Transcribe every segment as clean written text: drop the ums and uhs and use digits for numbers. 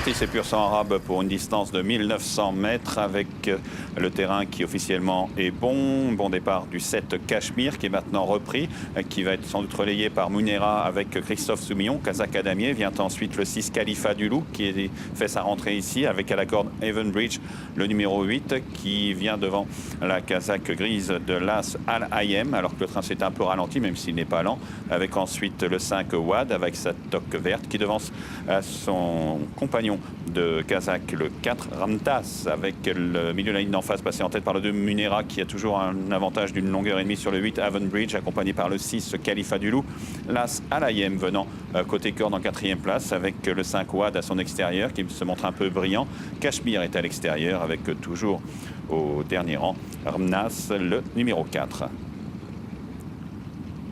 parti, c'est pur sang arabe pour une distance de 1900 mètres avec le terrain qui officiellement est bon. Bon départ du 7 Cachemire qui est maintenant repris, qui va être sans doute relayé par Munera avec Christophe Soumillon. Kazakh à damier. Vient ensuite le 6 Khalifa du Loup qui fait sa rentrée ici avec à la corde Evenbridge, le numéro 8 qui vient devant la Kazakh grise de l'As Al Hayem alors que le train s'est un peu ralenti même s'il n'est pas lent, avec ensuite le 5 Wad avec sa toque verte qui devance son compagnon de Kazakh, le 4 Ramtas, avec le milieu de la ligne d'en face passé en tête par le 2 Munera qui a toujours un avantage d'une longueur et demie sur le 8 Evenbridge, accompagné par le 6 Khalifa du Loup. L'As Al Hayem venant côté corde en 4e place avec le 5 Wad à son extérieur qui se montre un peu brillant. Cachemire est à l'extérieur avec toujours au dernier rang Ramnas, le numéro 4.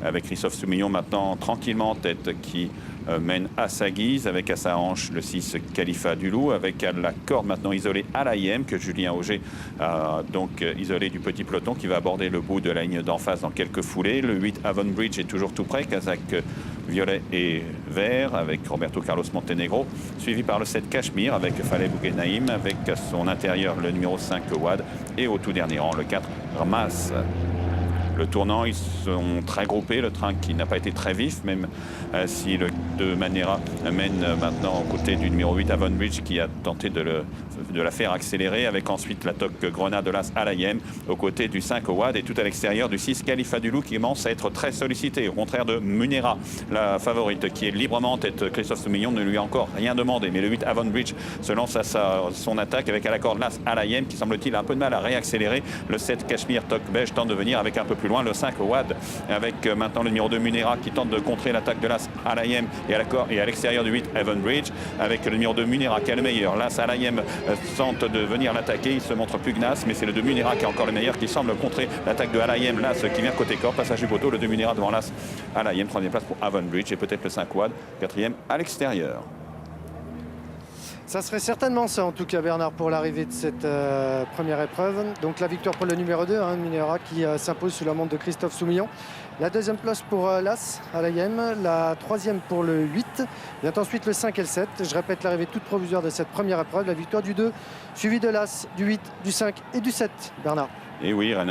Avec Christophe Soumillon maintenant tranquillement en tête qui mène à sa guise avec à sa hanche le 6 Khalifa du Loup, avec à la corde maintenant isolé Al Hayem que Julien Auger a donc isolé du petit peloton qui va aborder le bout de la ligne d'en face dans quelques foulées. Le 8 Evenbridge est toujours tout près, Kazakh violet et vert avec Roberto Carlos Montenegro, suivi par le 7 Cachemire avec Faleh Bouguenaïm avec à son intérieur le numéro 5 Wad et au tout dernier rang le 4 Ramas. Le tournant, ils sont très groupés, le train qui n'a pas été très vif, même si le 2 Manera mène maintenant aux côtés du numéro 8 Evenbridge qui a tenté de la faire accélérer, avec ensuite la toque Grenade de l'As Al Hayem aux côtés du 5 Wad et tout à l'extérieur du 6 Khalifa du Loup qui commence à être très sollicité, au contraire de Munera, la favorite qui est librement en tête. Christophe Soumillon ne lui a encore rien demandé, mais le 8 Evenbridge se lance à son attaque avec à la corde l'As Al Hayem qui semble-t-il a un peu de mal à réaccélérer. Le 7 Cachemire toque beige tente de venir avec un peu plus loin le 5 Wad avec maintenant le numéro 2 Munera qui tente de contrer l'attaque de l'As Al Hayem et à l'extérieur du 8 Evenbridge avec le numéro 2 Munera qui est le meilleur. L'As Al Hayem tente de venir l'attaquer, il se montre pugnace mais c'est le 2 Munera qui est encore le meilleur qui semble contrer l'attaque de Al Hayem. L'As qui vient côté corps, passage du poteau, le 2 Munera devant l'As Al Hayem, 3e place pour Evenbridge et peut-être le 5 Wad, 4e à l'extérieur. Ça serait certainement ça, en tout cas, Bernard, pour l'arrivée de cette première épreuve. Donc la victoire pour le numéro 2, Munera, qui s'impose sous la montre de Christophe Soumillon. La 2e place pour l'As Al Hayem, la 3e pour le 8. Vient ensuite le 5 et le 7. Je répète l'arrivée toute provisoire de cette première épreuve. La victoire du 2, suivie de l'As, du 8, du 5 et du 7, Bernard. Et oui, Renaud.